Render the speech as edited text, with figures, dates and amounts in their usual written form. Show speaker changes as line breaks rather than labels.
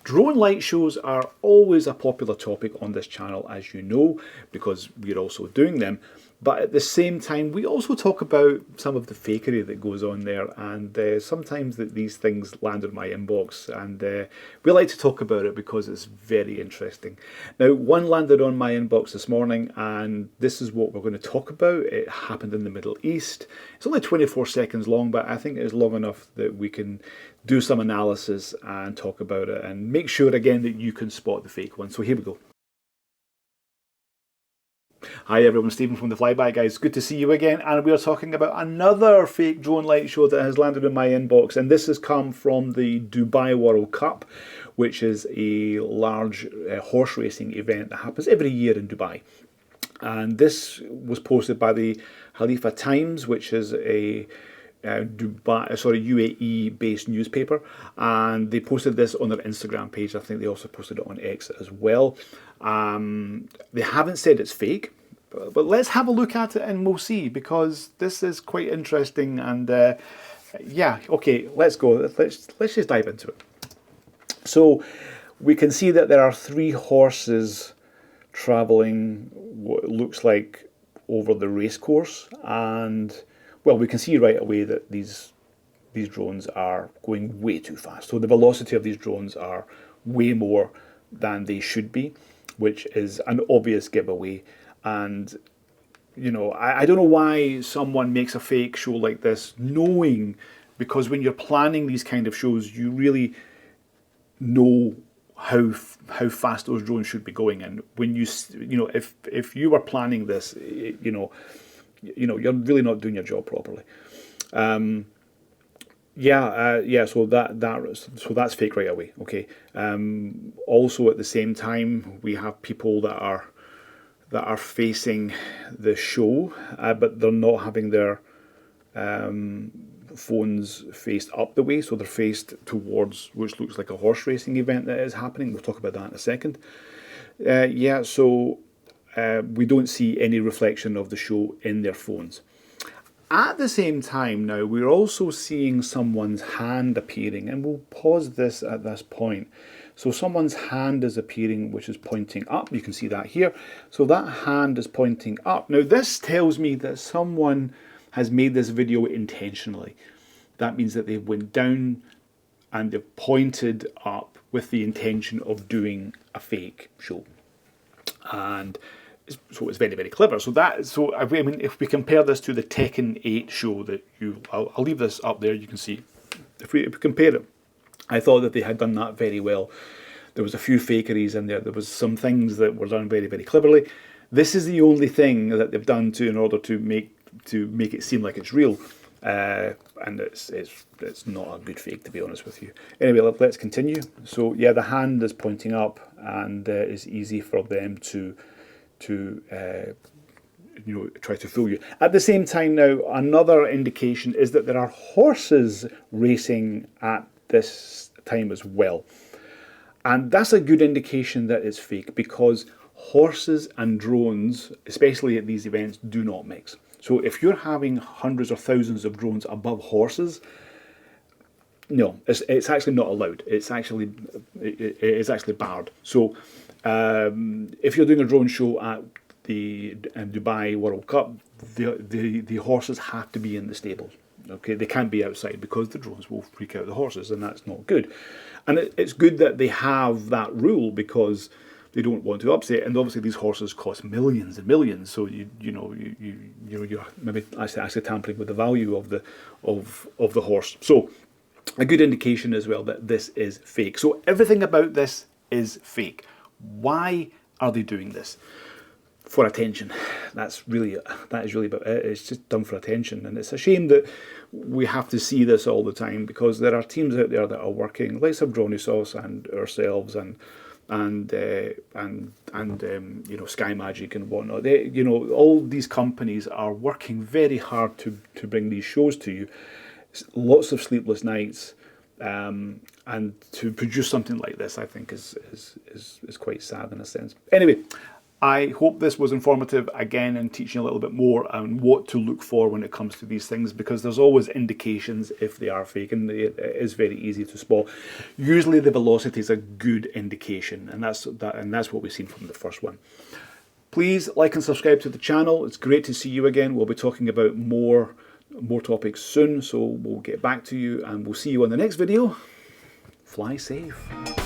Drone light shows are always a popular topic on this channel, as you know, because we're also doing them. But at the same time, we also talk about some of the fakery that goes on there, and sometimes these things land in my inbox, and we like to talk about it because it's very interesting. Now, one landed on my inbox this morning, and this is what we're going to talk about. It happened in the Middle East. It's only 24 seconds long, but I think it's long enough that we can do some analysis and talk about it, and make sure again that you can spot the fake one. So here we go. Hi everyone, Stephen from the Flyby Guys. Good to see you again, and we are talking about another fake drone light show that has landed in my inbox, and this has come from the Dubai World Cup, which is a large horse racing event that happens every year in Dubai. And this was posted by the Khalifa Times, which is a UAE-based newspaper, and they posted this on their Instagram page. I think they also posted it on X as well. They haven't said it's fake, but let's have a look at it and we'll see, because this is quite interesting. And yeah, okay, let's go. Let's just dive into it. So we can see that there are 3 horses traveling what looks like over the race course, and well, we can see right away that these drones are going way too fast. So the velocity of these drones are way more than they should be, which is an obvious giveaway. And, you know, I don't know why someone makes a fake show like this, knowing, because when you're planning these kind of shows, you really know how fast those drones should be going. And when you know, if you were planning this, you know, you're really not doing your job properly. So that's fake right away. Okay. Also, at the same time, we have people that are facing the show, but they're not having their phones faced up the way, so they're faced towards which looks like a horse racing event that is happening. We'll talk about that in a second. We don't see any reflection of the show in their phones. At the same time now, we're also seeing someone's hand appearing, and we'll pause this at this point. So someone's hand is appearing, which is pointing up. You can see that here. So that hand is pointing up. Now this tells me that someone has made this video intentionally. That means that they went down and they've pointed up with the intention of doing a fake show. And so it's very, very clever. So I mean, if we compare this to the Tekken 8 show that I'll leave this up there, you can see. If we compare it, I thought that they had done that very well. There was a few fakeries in there. There was some things that were done very, very cleverly. This is the only thing that they've done in order to make it seem like it's real. And it's not a good fake, to be honest with you. Anyway, let's continue. So yeah, the hand is pointing up, and it's easy for them to try to fool you. At the same time now, another indication is that there are horses racing at this time as well. And that's a good indication that it's fake, because horses and drones, especially at these events, do not mix. So if you're having hundreds or thousands of drones above horses, no, it's actually not allowed. It's actually barred. So if you're doing a drone show at the Dubai World Cup, the horses have to be in the stables. Okay, they can't be outside, because the drones will freak out the horses, and that's not good. And it's good that they have that rule, because they don't want to upset. And obviously these horses cost millions and millions, so you're maybe actually tampering with the value of the horse. So a good indication as well that this is fake. So everything about this is fake. Why are they doing this? For attention. That is really about it. It's just done for attention, and it's a shame that we have to see this all the time, because there are teams out there that are working, like Dronisos and ourselves, and Sky Magic and whatnot. All these companies are working very hard to bring these shows to you. Lots of sleepless nights, and to produce something like this, I think is quite sad in a sense. Anyway, I hope this was informative again and teaching you a little bit more on what to look for when it comes to these things, because there's always indications if they are fake, and it is very easy to spot. Usually the velocity is a good indication, and that's what we've seen from the first one. Please like and subscribe to the channel. It's great to see you again. We'll be talking about more topics soon, so we'll get back to you and we'll see you on the next video. Fly safe.